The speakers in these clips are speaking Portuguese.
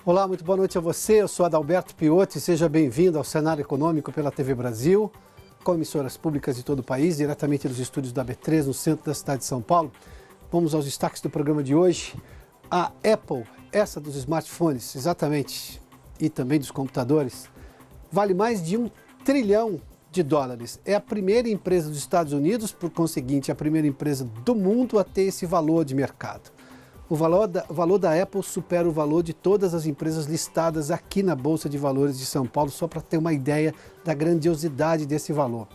Olá, muito boa noite a você. Eu sou Adalberto Piotti. Seja bem-vindo ao Cenário Econômico pela TV Brasil, com emissoras públicas de todo o país, diretamente dos estúdios da B3, no centro da cidade de São Paulo. Vamos aos destaques do programa de hoje. A Apple, essa dos smartphones, exatamente, e também dos computadores, vale mais de $1 trilhão. É a primeira empresa dos Estados Unidos, por conseguinte, a primeira empresa do mundo a ter esse valor de mercado. O valor da Apple supera o valor de todas as empresas listadas aqui na Bolsa de Valores de São Paulo, só para ter uma ideia da grandiosidade desse valor.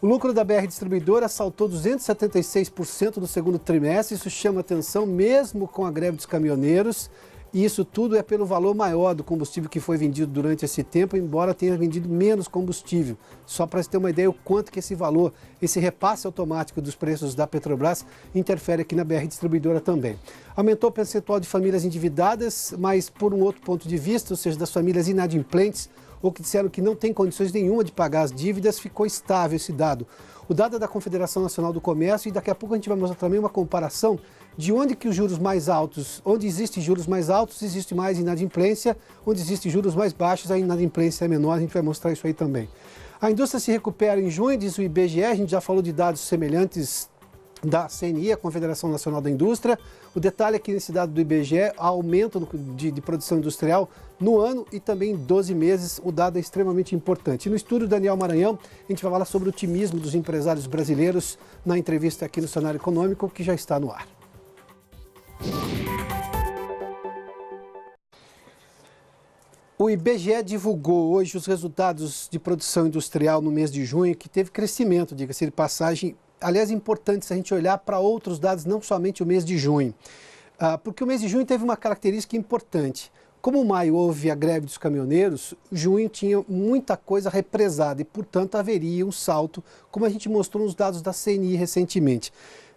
O lucro da BR Distribuidora saltou 276% no segundo trimestre, isso chama atenção mesmo com a greve dos caminhoneiros, e isso tudo é pelo valor maior do combustível que foi vendido durante esse tempo, embora tenha vendido menos combustível. Só para você ter uma ideia o quanto que esse valor, esse repasse automático dos preços da Petrobras interfere aqui na BR Distribuidora também. Aumentou o percentual de famílias endividadas, mas por um outro ponto de vista, ou seja, das famílias inadimplentes, ou que disseram que não tem condições nenhuma de pagar as dívidas, ficou estável esse dado. O dado é da Confederação Nacional do Comércio e daqui a pouco a gente vai mostrar também uma comparação de onde que os juros mais altos, onde existem juros mais altos, existe mais inadimplência, onde existem juros mais baixos, a inadimplência é menor, a gente vai mostrar isso aí também. A indústria se recupera em junho, diz o IBGE, a gente já falou de dados semelhantes da CNI, a Confederação Nacional da Indústria. O detalhe aqui nesse dado do IBGE, aumento de produção industrial no ano e também em 12 meses, o dado é extremamente importante. No estúdio Daniel Maranhão, a gente vai falar sobre o otimismo dos empresários brasileiros na entrevista aqui no Cenário Econômico, que já está no ar. O IBGE divulgou hoje os resultados de produção industrial no mês de junho, que teve crescimento, diga-se de passagem. Aliás, é importante se a gente olhar para outros dados, não somente o mês de junho. Porque o mês de junho teve uma característica importante. Como maio houve a greve dos caminhoneiros, junho tinha muita coisa represada e, portanto, haveria um salto, como a gente mostrou nos dados da CNI recentemente.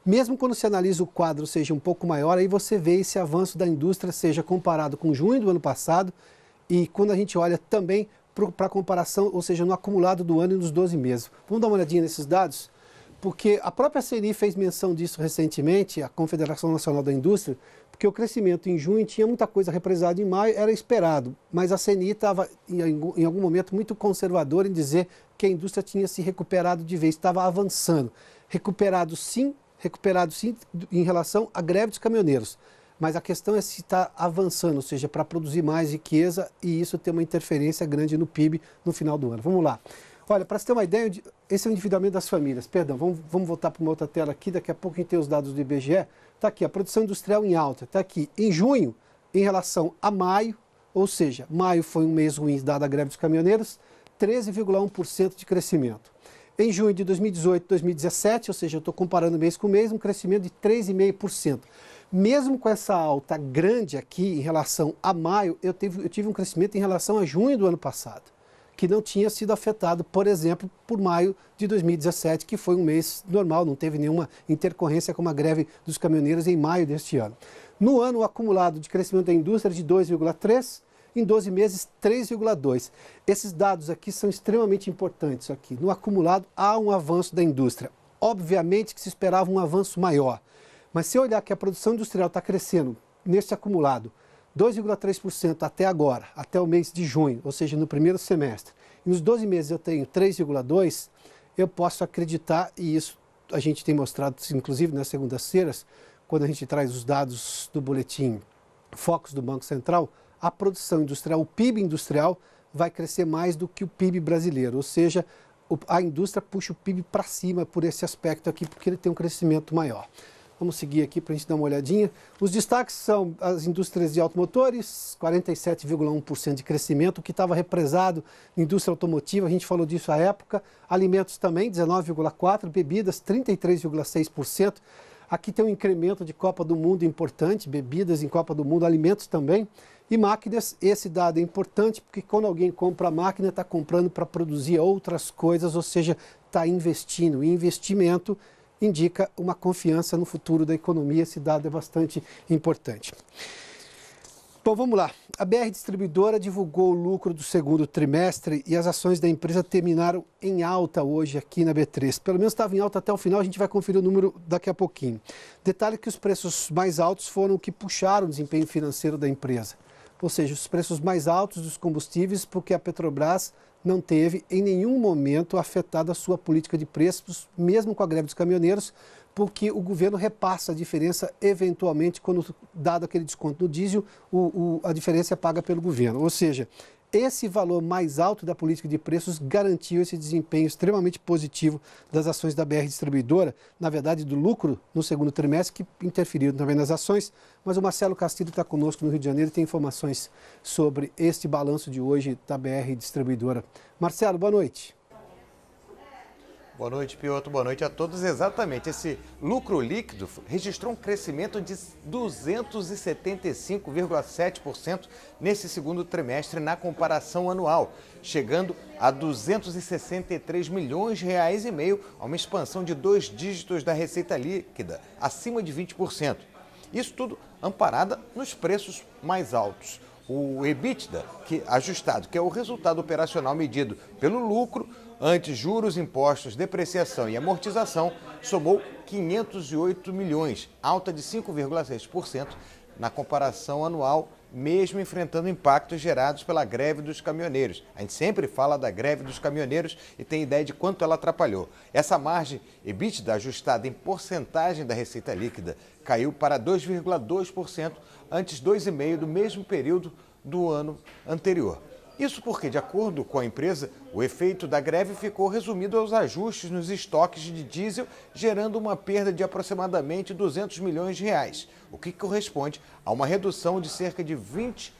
Mesmo quando se analisa o quadro seja um pouco maior, aí você vê esse avanço da indústria, seja comparado com junho do ano passado e quando a gente olha também para a comparação, ou seja, no acumulado do ano e nos 12 meses. Vamos dar uma olhadinha nesses dados? Porque a própria CNI fez menção disso recentemente, a Confederação Nacional da Indústria, porque o crescimento em junho tinha muita coisa represada em maio, era esperado, mas a CNI estava em algum momento muito conservadora em dizer que a indústria tinha se recuperado de vez, estava avançando. Recuperado sim em relação à greve dos caminhoneiros, mas a questão é se está avançando, ou seja, para produzir mais riqueza e isso ter uma interferência grande no PIB no final do ano. Vamos lá. Olha, para você ter uma ideia, esse é o endividamento das famílias. Perdão, vamos voltar para uma outra tela aqui, daqui a pouco a gente tem os dados do IBGE. Está aqui, a produção industrial em alta, está aqui em junho, em relação a maio, ou seja, maio foi um mês ruim dada a greve dos caminhoneiros, 13,1% de crescimento. Em junho de 2018 e 2017, ou seja, eu estou comparando mês com mês, um crescimento de 3,5%. Mesmo com essa alta grande aqui em relação a maio, eu tive um crescimento em relação a junho do ano passado, que não tinha sido afetado, por exemplo, por maio de 2017, que foi um mês normal, não teve nenhuma intercorrência com a greve dos caminhoneiros em maio deste ano. No ano, o acumulado de crescimento da indústria é de 2,3%, em 12 meses 3,2%. Esses dados aqui são extremamente importantes aqui. No acumulado há um avanço da indústria. Obviamente que se esperava um avanço maior, mas se olhar que a produção industrial está crescendo nesse acumulado 2,3% até agora, até o mês de junho, ou seja, no primeiro semestre, e nos 12 meses eu tenho 3,2%, eu posso acreditar, e isso a gente tem mostrado, inclusive nas segundas-feiras, quando a gente traz os dados do boletim Focus do Banco Central, a produção industrial, o PIB industrial vai crescer mais do que o PIB brasileiro, ou seja, a indústria puxa o PIB para cima por esse aspecto aqui, porque ele tem um crescimento maior. Vamos seguir aqui para a gente dar uma olhadinha. Os destaques são as indústrias de automotores, 47,1% de crescimento, o que estava represado na indústria automotiva, a gente falou disso à época. Alimentos também, 19,4%, bebidas, 33,6%. Aqui tem um incremento de Copa do Mundo importante, bebidas em Copa do Mundo, alimentos também. E máquinas, esse dado é importante porque quando alguém compra a máquina, está comprando para produzir outras coisas, ou seja, está investindo. E investimento indica uma confiança no futuro da economia, esse dado é bastante importante. Bom, vamos lá. A BR Distribuidora divulgou o lucro do segundo trimestre e as ações da empresa terminaram em alta hoje aqui na B3. Pelo menos estava em alta até o final, a gente vai conferir o número daqui a pouquinho. Detalhe que os preços mais altos foram o que puxaram o desempenho financeiro da empresa. ou seja, os preços mais altos dos combustíveis, porque a Petrobras não teve em nenhum momento afetado a sua política de preços, mesmo com a greve dos caminhoneiros, porque o governo repassa a diferença eventualmente, quando dado aquele desconto no diesel, a diferença é paga pelo governo. Ou seja, esse valor mais alto da política de preços garantiu esse desempenho extremamente positivo das ações da BR Distribuidora, na verdade do lucro no segundo trimestre, que interferiram também nas ações. Mas o Marcelo Castilho está conosco no Rio de Janeiro e tem informações sobre este balanço de hoje da BR Distribuidora. Marcelo, boa noite. Boa noite, Piotr. Boa noite a todos. Exatamente, esse lucro líquido registrou um crescimento de 275,7% nesse segundo trimestre na comparação anual, chegando a R$ 263 milhões e meio, a uma expansão de 2 dígitos da receita líquida, acima de 20%. Isso tudo amparada nos preços mais altos. O EBITDA, ajustado, que é o resultado operacional medido pelo lucro, antes juros, impostos, depreciação e amortização, somou 508 milhões, alta de 5,6% na comparação anual, mesmo enfrentando impactos gerados pela greve dos caminhoneiros. A gente sempre fala da greve dos caminhoneiros e tem ideia de quanto ela atrapalhou. Essa margem EBITDA ajustada em porcentagem da receita líquida caiu para 2,2%, antes 2,5% do mesmo período do ano anterior. Isso porque, de acordo com a empresa, o efeito da greve ficou resumido aos ajustes nos estoques de diesel, gerando uma perda de aproximadamente R$ 200 milhões, o que corresponde a uma redução de cerca de R$ 20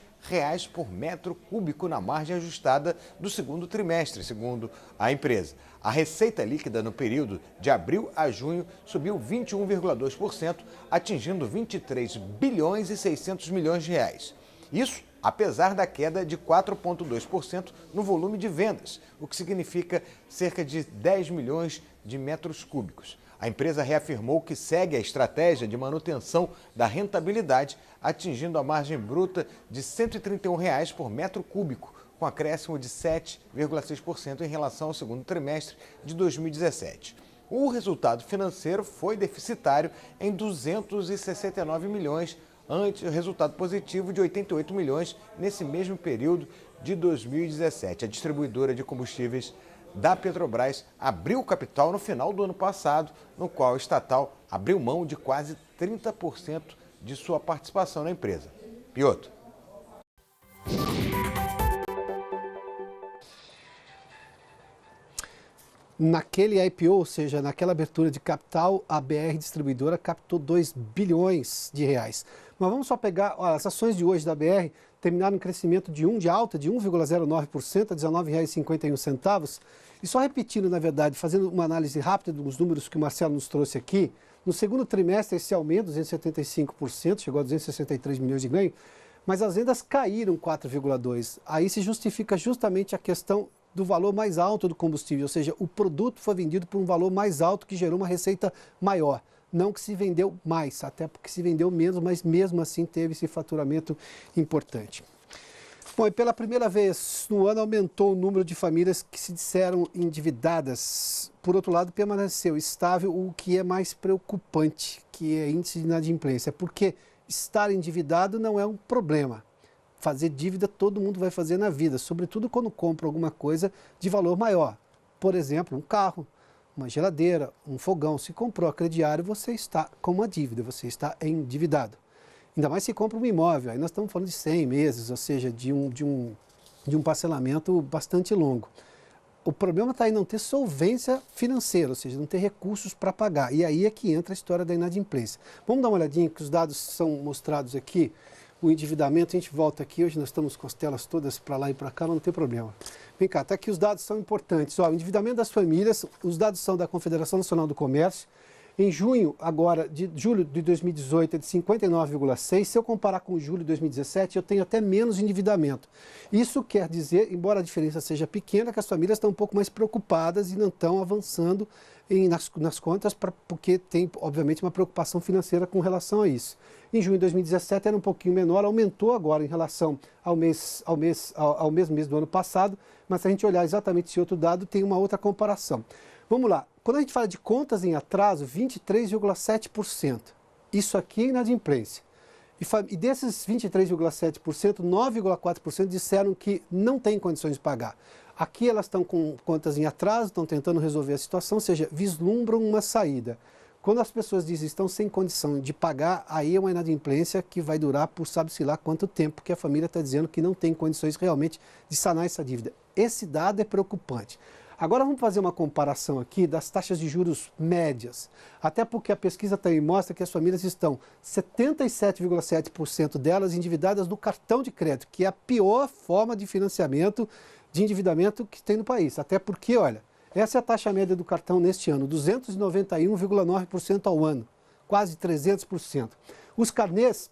por metro cúbico na margem ajustada do segundo trimestre, segundo a empresa. A receita líquida no período de abril a junho subiu 21,2%, atingindo 23 bilhões e 600 milhões de reais. Isso apesar da queda de 4,2% no volume de vendas, o que significa cerca de 10 milhões de metros cúbicos. A empresa reafirmou que segue a estratégia de manutenção da rentabilidade, atingindo a margem bruta de R$ 131 por metro cúbico, com acréscimo de 7,6% em relação ao segundo trimestre de 2017. O resultado financeiro foi deficitário em 269 milhões, ante o resultado positivo de 88 milhões nesse mesmo período de 2017. A distribuidora de combustíveis da Petrobras abriu o capital no final do ano passado, no qual a estatal abriu mão de quase 30% de sua participação na empresa. Piotr. Naquele IPO, ou seja, naquela abertura de capital, a BR Distribuidora captou 2 bilhões de reais. Mas vamos só pegar, olha, as ações de hoje da BR terminaram em crescimento de alta de 1,09% a R$ 19,51. E só repetindo, na verdade, fazendo uma análise rápida dos números que o Marcelo nos trouxe aqui, no segundo trimestre esse aumento, 275%, chegou a 263 milhões de ganho, mas as vendas caíram 4,2%. Aí se justifica justamente a questão do valor mais alto do combustível, ou seja, o produto foi vendido por um valor mais alto que gerou uma receita maior. Não que se vendeu mais, até porque se vendeu menos, mas mesmo assim teve esse faturamento importante. Bom, e pela primeira vez no ano aumentou o número de famílias que se disseram endividadas. Por outro lado, permaneceu estável o que é mais preocupante, que é índice de inadimplência, porque estar endividado não é um problema. Fazer dívida todo mundo vai fazer na vida, sobretudo quando compra alguma coisa de valor maior. Por exemplo, um carro, uma geladeira, um fogão. Se comprou a crediário, você está com uma dívida, você está endividado. Ainda mais se compra um imóvel, aí nós estamos falando de 100 meses, ou seja, de um parcelamento bastante longo. O problema está em não ter solvência financeira, ou seja, não ter recursos para pagar. E aí é que entra a história da inadimplência. Vamos dar uma olhadinha que os dados são mostrados aqui. O endividamento, a gente volta aqui, hoje nós estamos com as telas todas para lá e para cá, mas não tem problema. Vem cá, está aqui os dados são importantes. Ó, o endividamento das famílias, os dados são da Confederação Nacional do Comércio. Em junho, agora, de julho de 2018, é de 59,6%. Se eu comparar com julho de 2017, eu tenho até menos endividamento. Isso quer dizer, embora a diferença seja pequena, que as famílias estão um pouco mais preocupadas e não estão avançando nas contas, porque tem, obviamente, uma preocupação financeira com relação a isso. Em junho de 2017 era um pouquinho menor, aumentou agora em relação ao mesmo mês do ano passado, mas se a gente olhar exatamente esse outro dado, tem uma outra comparação. Vamos lá, quando a gente fala de contas em atraso, 23,7%. Isso aqui é inadimplência. E desses 23,7%, 9,4% disseram que não têm condições de pagar. Aqui elas estão com contas em atraso, estão tentando resolver a situação, ou seja, vislumbram uma saída. Quando as pessoas dizem que estão sem condição de pagar, aí é uma inadimplência que vai durar por sabe-se lá quanto tempo, que a família está dizendo que não tem condições realmente de sanar essa dívida. Esse dado é preocupante. Agora vamos fazer uma comparação aqui das taxas de juros médias, até porque a pesquisa também mostra que as famílias estão 77,7% delas endividadas no cartão de crédito, que é a pior forma de financiamento, de endividamento que tem no país. Até porque, olha, essa é a taxa média do cartão neste ano, 291,9% ao ano, quase 300%. Os carnês,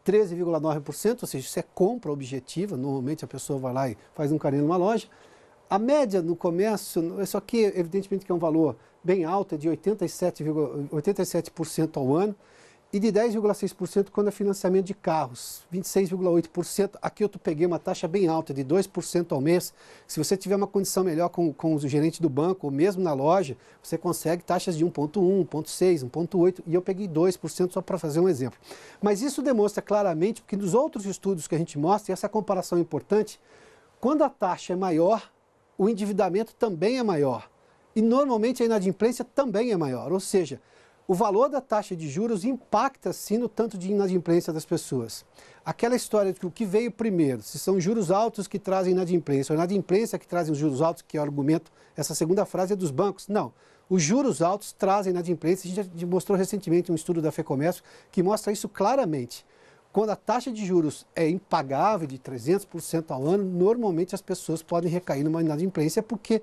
13,9%, ou seja, isso é compra objetiva, normalmente a pessoa vai lá e faz um carnê numa loja. A média no comércio, isso aqui evidentemente que é um valor bem alto, é de 87% ao ano, e de 10,6% quando é financiamento de carros, 26,8%. Aqui eu peguei uma taxa bem alta, de 2% ao mês. Se você tiver uma condição melhor com o gerente do banco, ou mesmo na loja, você consegue taxas de 1,1%, 1,6%, 1,8%, e eu peguei 2% só para fazer um exemplo. Mas isso demonstra claramente que nos outros estudos que a gente mostra, e essa comparação é importante, quando a taxa é maior, o endividamento também é maior. E normalmente a inadimplência também é maior. Ou seja, o valor da taxa de juros impacta sim no tanto de inadimplência das pessoas. Aquela história de que o que veio primeiro, se são juros altos que trazem inadimplência, ou inadimplência que trazem os juros altos, que é o argumento, essa segunda frase é dos bancos. Não, os juros altos trazem inadimplência. A gente já mostrou recentemente um estudo da FEComércio que mostra isso claramente. Quando a taxa de juros é impagável, de 300% ao ano, normalmente as pessoas podem recair numa inadimplência porque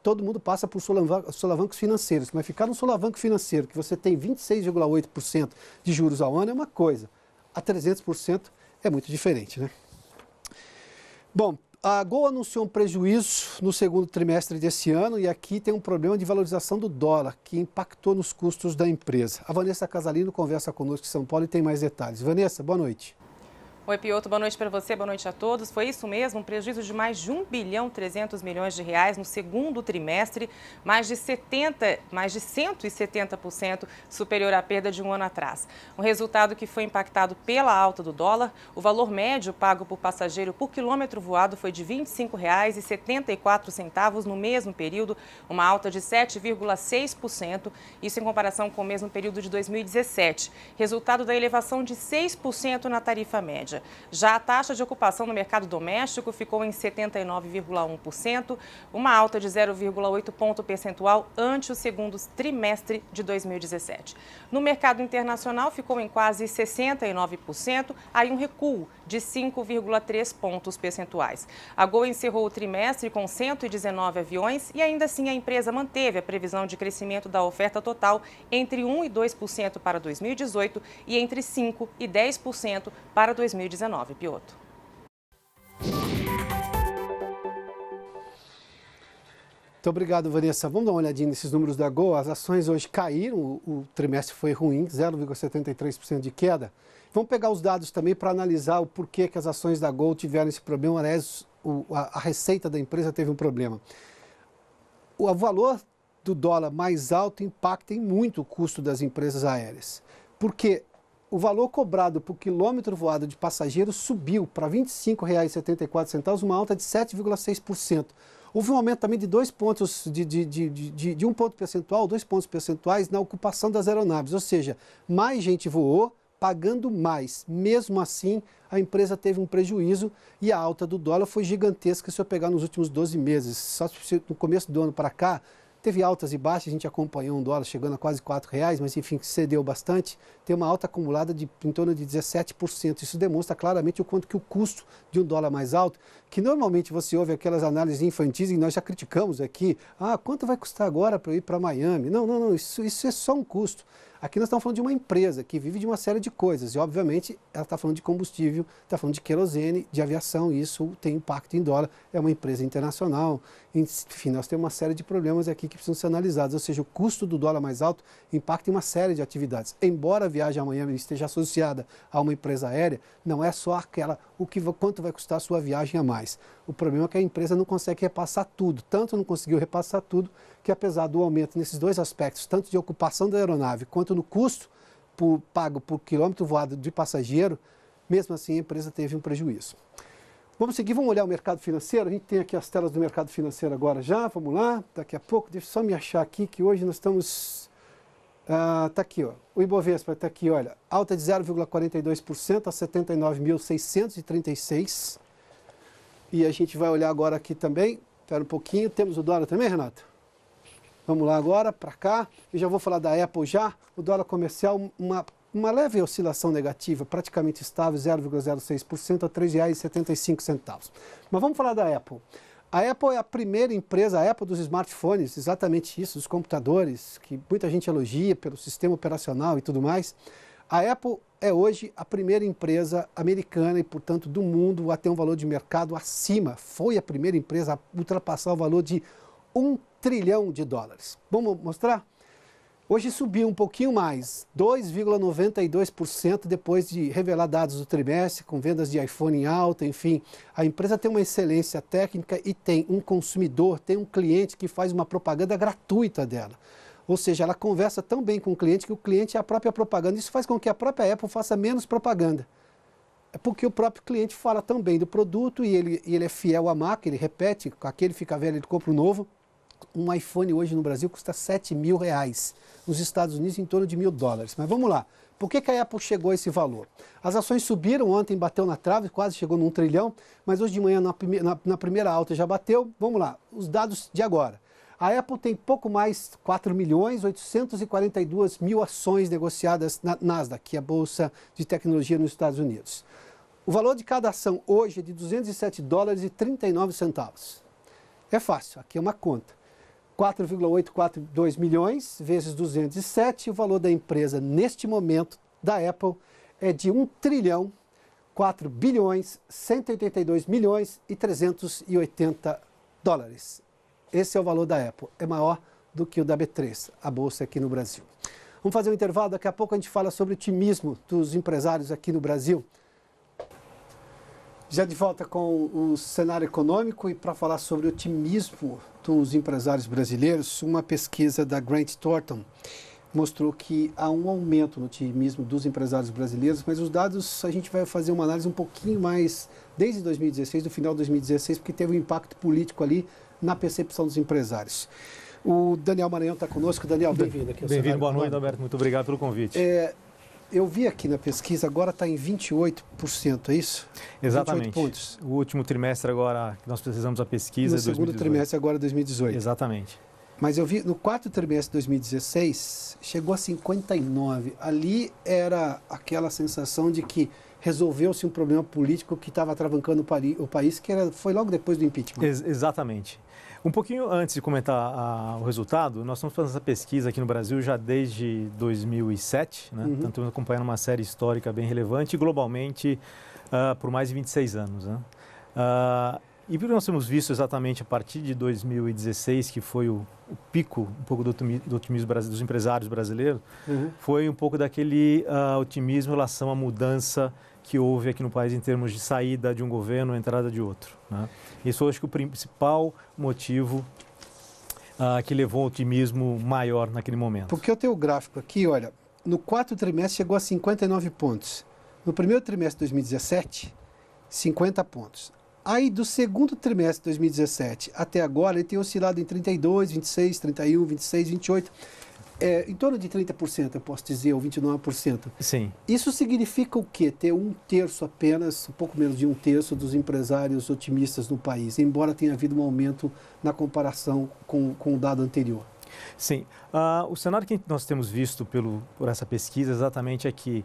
todo mundo passa por solavancos financeiros. Mas ficar num solavanco financeiro que você tem 26,8% de juros ao ano é uma coisa. A 300% é muito diferente, né? Bom, a Gol anunciou um prejuízo no segundo trimestre desse ano e aqui tem um problema de valorização do dólar que impactou nos custos da empresa. A Vanessa Casalino conversa conosco em São Paulo e tem mais detalhes. Vanessa, boa noite. Oi, Piotr, boa noite para você, boa noite a todos. Foi isso mesmo, um prejuízo de mais de 1 bilhão 300 milhões de reais no segundo trimestre, mais de 170% superior à perda de um ano atrás. Um resultado que foi impactado pela alta do dólar. O valor médio pago por passageiro por quilômetro voado foi de R$ 25,74 no mesmo período, uma alta de 7,6%, isso em comparação com o mesmo período de 2017, resultado da elevação de 6% na tarifa média. Já a taxa de ocupação no mercado doméstico ficou em 79,1%, uma alta de 0,8 ponto percentual ante o segundo trimestre de 2017. No mercado internacional ficou em quase 69%, aí um recuo de 5,3 pontos percentuais. A Gol encerrou o trimestre com 119 aviões e ainda assim a empresa manteve a previsão de crescimento da oferta total entre 1% e 2% para 2018 e entre 5% e 10% para 2019, Piotr. Muito obrigado, Vanessa. Vamos dar uma olhadinha nesses números da Gol. As ações hoje caíram, o trimestre foi ruim, 0,73% de queda. Vamos pegar os dados também para analisar o porquê que as ações da Gol tiveram esse problema. Aliás, a receita da empresa teve um problema. O valor do dólar mais alto impacta em muito o custo das empresas aéreas. Porque o valor cobrado por quilômetro voado de passageiro subiu para R$ 25,74, uma alta de 7,6%. Houve um aumento também de 2 pontos, de 1 ponto percentual, 2 pontos percentuais na ocupação das aeronaves, ou seja, mais gente voou, pagando mais. Mesmo assim, a empresa teve um prejuízo e a alta do dólar foi gigantesca se eu pegar nos últimos 12 meses. Só no começo do ano para cá, teve altas e baixas, a gente acompanhou um dólar chegando a quase R$ 4,00, mas enfim, cedeu bastante. Tem uma alta acumulada de em torno de 17%. Isso demonstra claramente o quanto que o custo de um dólar mais alto, que normalmente você ouve aquelas análises infantis e nós já criticamos aqui, quanto vai custar agora para eu ir para Miami? Não, isso é só um custo. Aqui nós estamos falando de uma empresa que vive de uma série de coisas e, obviamente, ela está falando de combustível, está falando de querosene, de aviação, e isso tem impacto em dólar. É uma empresa internacional, enfim, nós temos uma série de problemas aqui que precisam ser analisados, ou seja, o custo do dólar mais alto impacta em uma série de atividades. Embora a viagem amanhã esteja associada a uma empresa aérea, não é só aquela, quanto vai custar a sua viagem a mais. O problema é que a empresa não consegue repassar tudo, tanto não conseguiu repassar tudo, que apesar do aumento nesses dois aspectos, tanto de ocupação da aeronave quanto no custo, pago por quilômetro voado de passageiro, mesmo assim a empresa teve um prejuízo. Vamos seguir, vamos olhar o mercado financeiro. A gente tem aqui as telas do mercado financeiro agora já, vamos lá, daqui a pouco. Deixa eu só me achar aqui que hoje nós estamos... Está aqui, ó. O Ibovespa está aqui, olha, alta de 0,42% a 79.636. E a gente vai olhar agora aqui também, espera um pouquinho, temos o dólar também, Renato? Vamos lá agora, para cá, eu já vou falar da Apple já, o dólar comercial, uma leve oscilação negativa, praticamente estável, 0,06% a R$ 3,75. Mas vamos falar da Apple. A Apple é a primeira empresa, a Apple dos smartphones, exatamente isso, dos computadores, que muita gente elogia pelo sistema operacional e tudo mais. A Apple é hoje a primeira empresa americana e, portanto, do mundo a ter um valor de mercado acima. Foi a primeira empresa a ultrapassar o valor de $1 trilhão. Vamos mostrar? Hoje subiu um pouquinho mais, 2,92% depois de revelar dados do trimestre, com vendas de iPhone em alta, enfim. A empresa tem uma excelência técnica e tem um consumidor, tem um cliente que faz uma propaganda gratuita dela. Ou seja, ela conversa tão bem com o cliente que o cliente é a própria propaganda. Isso faz com que a própria Apple faça menos propaganda. É porque o próprio cliente fala tão bem do produto e ele é fiel à marca, ele repete, aquele fica velho, ele compra um novo. Um iPhone hoje no Brasil custa R$7.000, nos Estados Unidos em torno de $1.000. Mas vamos lá, por que a Apple chegou a esse valor? As ações subiram, ontem bateu na trave, quase chegou no $1 trilhão, mas hoje de manhã na primeira alta já bateu. Vamos lá, os dados de agora. A Apple tem pouco mais 4.842.000 ações negociadas na Nasdaq, que é a bolsa de tecnologia nos Estados Unidos. O valor de cada ação hoje é de $207,39. É fácil, aqui é uma conta. 4,842 milhões vezes 207, o valor da empresa neste momento da Apple é de $1 trilhão, 4 bilhões, 182 milhões e 380 dólares. Esse é o valor da Apple, é maior do que o da B3, a bolsa aqui no Brasil. Vamos fazer um intervalo, daqui a pouco a gente fala sobre o otimismo dos empresários aqui no Brasil. Já de volta com o cenário econômico e para falar sobre o otimismo dos empresários brasileiros, uma pesquisa da Grant Thornton mostrou que há um aumento no otimismo dos empresários brasileiros, mas os dados a gente vai fazer uma análise um pouquinho mais desde 2016, do final de 2016, porque teve um impacto político ali na percepção dos empresários. O Daniel Maranhão está conosco. Daniel, bem-vindo aqui ao cenário. Bem-vindo, boa noite, Alberto. Muito obrigado pelo convite. Eu vi aqui na pesquisa, agora está em 28%, é isso? Exatamente. 28 pontos. O último trimestre agora, que nós precisamos a pesquisa... No segundo trimestre agora, 2018. Exatamente. Mas eu vi, no quarto trimestre de 2016, chegou a 59%. Ali era aquela sensação de que resolveu-se um problema político que estava travancando o país, que foi logo depois do impeachment. Exatamente. Um pouquinho antes de comentar o resultado, nós estamos fazendo essa pesquisa aqui no Brasil já desde 2007, né? Então estamos acompanhando uma série histórica bem relevante e globalmente por mais de 26 anos. Né? E nós temos visto exatamente a partir de 2016, que foi o pico um pouco do otimismo dos empresários brasileiros, foi um pouco daquele otimismo em relação à mudança que houve aqui no país em termos de saída de um governo e entrada de outro. Né? Isso eu acho que o principal motivo que levou ao otimismo maior naquele momento. Porque eu tenho o gráfico aqui, olha, no quarto trimestre chegou a 59 pontos. No primeiro trimestre de 2017, 50 pontos. Aí do segundo trimestre de 2017 até agora, ele tem oscilado em 32, 26, 31, 26, 28. Em torno de 30%, eu posso dizer, ou 29%. Sim. Isso significa o quê? Ter um terço apenas, um pouco menos de um terço dos empresários otimistas no país, embora tenha havido um aumento na comparação com o dado anterior. Sim. O cenário que nós temos visto por essa pesquisa exatamente é que,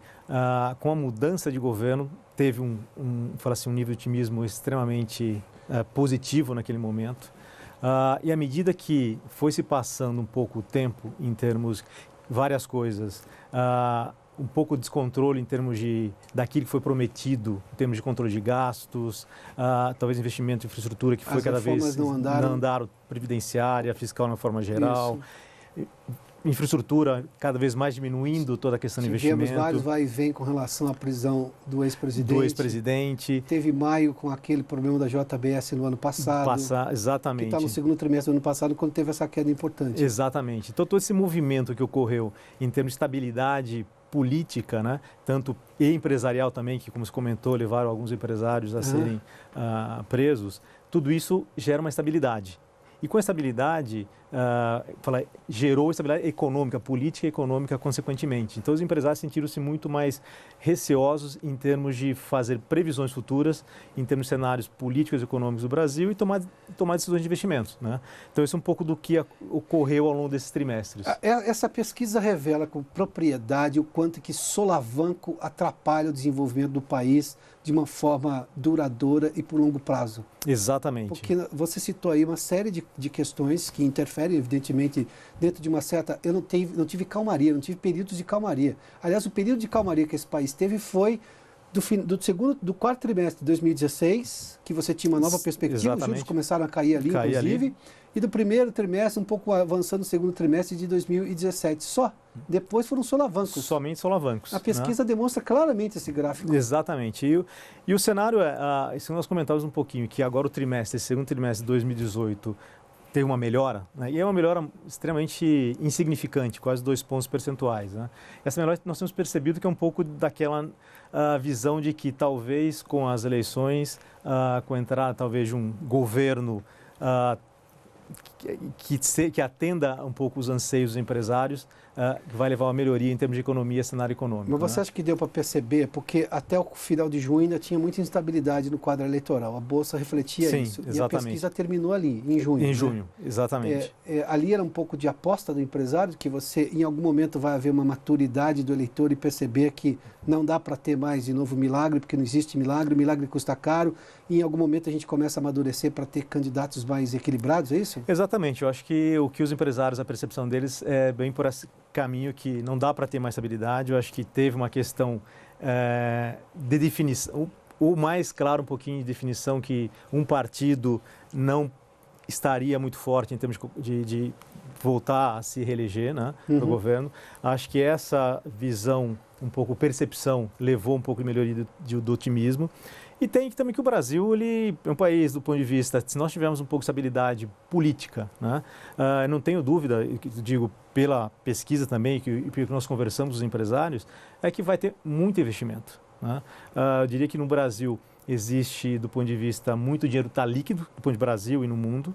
com a mudança de governo, teve um nível de otimismo extremamente positivo naquele momento. E à medida que foi se passando um pouco o tempo em termos várias coisas, um pouco de descontrole em termos daquilo que foi prometido, em termos de controle de gastos, talvez investimento em infraestrutura que foi cada vez não andaram, previdenciária, fiscal de uma forma geral. Isso. Infraestrutura cada vez mais diminuindo toda a questão de investimento. Tivemos vários vai e vem com relação à prisão do ex-presidente. Teve maio com aquele problema da JBS no ano passado. Exatamente. Que está no segundo trimestre do ano passado, quando teve essa queda importante. Exatamente. Então, todo esse movimento que ocorreu em termos de estabilidade política, né? Tanto e empresarial também, que como você comentou, levaram alguns empresários a serem presos, tudo isso gera uma estabilidade. E com a estabilidade, gerou estabilidade econômica, política e econômica consequentemente. Então os empresários sentiram-se muito mais receosos em termos de fazer previsões futuras, em termos de cenários políticos e econômicos do Brasil e tomar decisões de investimentos, né? Então isso é um pouco do que ocorreu ao longo desses trimestres. Essa pesquisa revela com propriedade o quanto que solavanco atrapalha o desenvolvimento do país de uma forma duradoura e por longo prazo. Exatamente. Porque você citou aí uma série de questões que interferem, evidentemente, dentro de uma certa... Eu não tive calmaria, não tive períodos de calmaria. Aliás, o período de calmaria que esse país teve foi do quarto trimestre de 2016, que você tinha uma nova perspectiva, Exatamente. Os juros começaram a cair ali, inclusive, e do primeiro trimestre, um pouco avançando no segundo trimestre de 2017. Só. Depois foram solavancos. Somente solavancos. A pesquisa demonstra claramente esse gráfico. Exatamente. E o cenário isso nós comentamos um pouquinho, que agora esse segundo trimestre de 2018 teve uma melhora, né? E é uma melhora extremamente insignificante, quase 2 pontos percentuais, né? Essa melhora nós temos percebido que é um pouco daquela visão de que talvez com as eleições, com a entrada talvez de um governo que atenda um pouco os anseios dos empresários, que vai levar a uma melhoria em termos de economia, cenário econômico. Mas você acha que deu para perceber? Porque até o final de junho ainda tinha muita instabilidade no quadro eleitoral. A Bolsa refletia isso. Exatamente. E a pesquisa terminou ali, em junho. Em né? junho, exatamente. Ali era um pouco de aposta do empresário, que você, em algum momento, vai haver uma maturidade do eleitor e perceber que não dá para ter mais de novo milagre, porque não existe milagre, o milagre custa caro, e em algum momento a gente começa a amadurecer para ter candidatos mais equilibrados, é isso? Exatamente. Eu acho que o que os empresários, a percepção deles é bem por esse caminho que não dá para ter mais estabilidade. Eu acho que teve uma questão de definição, o mais claro um pouquinho de definição que um partido não estaria muito forte em termos de voltar a se reeleger, né, para o governo. Acho que essa visão, um pouco percepção, levou um pouco de melhoria do otimismo. E tem também que o Brasil ele é um país, do ponto de vista, se nós tivermos um pouco de estabilidade política, né, não tenho dúvida, digo pela pesquisa também, e pelo que nós conversamos com os empresários, é que vai ter muito investimento, né? Eu diria que no Brasil existe, do ponto de vista, muito dinheiro está líquido, do ponto de Brasil e no mundo,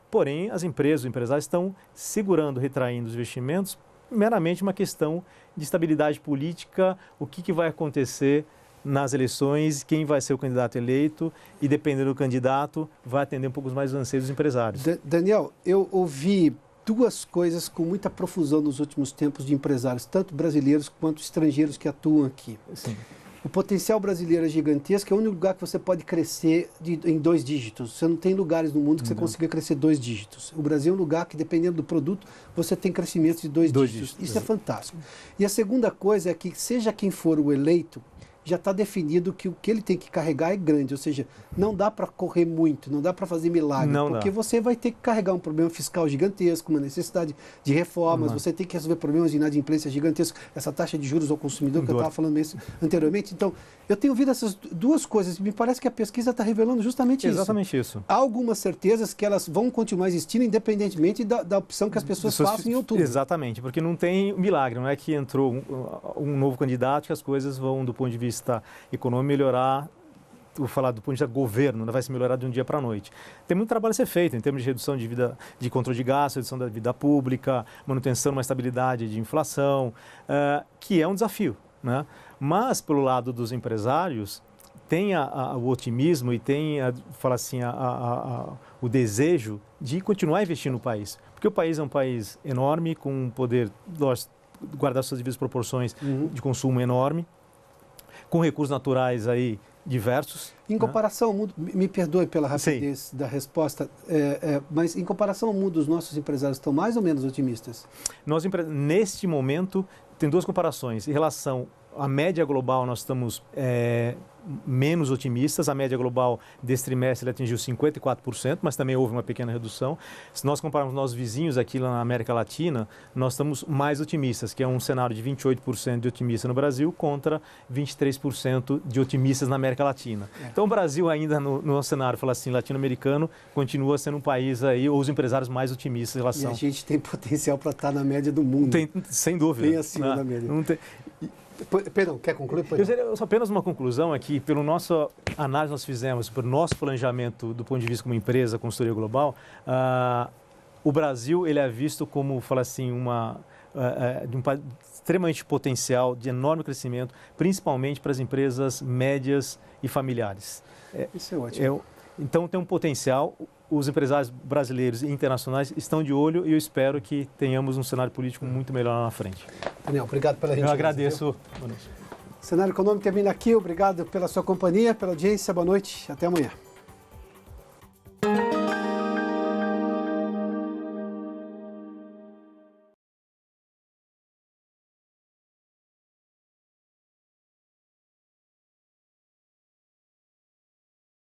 porém as empresas, os empresários estão segurando, retraindo os investimentos, meramente uma questão de estabilidade política, o que vai acontecer nas eleições, quem vai ser o candidato eleito e, dependendo do candidato, vai atender um pouco mais os anseios dos empresários. Daniel, eu ouvi duas coisas com muita profusão nos últimos tempos de empresários, tanto brasileiros quanto estrangeiros que atuam aqui. Sim. O potencial brasileiro é gigantesco, é o único lugar que você pode crescer em 2 dígitos. Você não tem lugares no mundo que você consiga crescer 2 dígitos. O Brasil é um lugar que, dependendo do produto, você tem crescimento de 2 dígitos. Isso é fantástico. E a segunda coisa é que, seja quem for o eleito, já está definido que o que ele tem que carregar é grande, ou seja, não dá para correr muito, não dá para fazer milagre, porque você vai ter que carregar um problema fiscal gigantesco, uma necessidade de reformas, você tem que resolver problemas de inadimplência gigantescos, essa taxa de juros ao consumidor que eu estava falando isso anteriormente. Então, eu tenho ouvido essas duas coisas e me parece que a pesquisa está revelando justamente isso. Exatamente isso. Há algumas certezas que elas vão continuar existindo independentemente da opção que as pessoas façam em outubro. Exatamente, porque não tem milagre, não é que entrou um novo candidato que as coisas vão, do ponto de vista econômico, melhorar, vou falar do ponto de vista governo, não vai se melhorar de um dia para a noite. Tem muito trabalho a ser feito em termos de redução de controle de gastos, redução da dívida pública, manutenção de uma estabilidade de inflação, que é um desafio, né? Mas, pelo lado dos empresários, tem o otimismo e tem, fala assim, o desejo de continuar investindo no país. Porque o país é um país enorme, com um poder, guardar suas devidas proporções de consumo enorme, com recursos naturais aí diversos. Em comparação ao mundo, me perdoe pela rapidez da resposta, mas em comparação ao mundo, os nossos empresários estão mais ou menos otimistas? Neste momento, tem 2 comparações. Em relação a média global nós estamos menos otimistas. A média global desse trimestre atingiu 54%, mas também houve uma pequena redução. Se nós compararmos nossos vizinhos aqui lá na América Latina, nós estamos mais otimistas, que é um cenário de 28% de otimista no Brasil contra 23% de otimistas na América Latina. Então o Brasil ainda no nosso cenário, fala assim, latino-americano, continua sendo um país aí, ou os empresários mais otimistas em relação... E a gente tem potencial para estar na média do mundo. Tem, sem dúvida. Bem acima da média. Não tem... Perdão, quer concluir? Só apenas uma conclusão aqui, pela nossa análise que nós fizemos, pelo nosso planejamento do ponto de vista como empresa, consultoria global, o Brasil ele é visto como, fala assim, de um extremamente potencial, de enorme crescimento, principalmente para as empresas médias e familiares. Isso é ótimo. Então tem um potencial. Os empresários brasileiros e internacionais estão de olho e eu espero que tenhamos um cenário político muito melhor lá na frente. Daniel, obrigado pela gentileza. Eu agradeço. O Cenário Econômico termina aqui. Obrigado pela sua companhia, pela audiência. Boa noite. Até amanhã.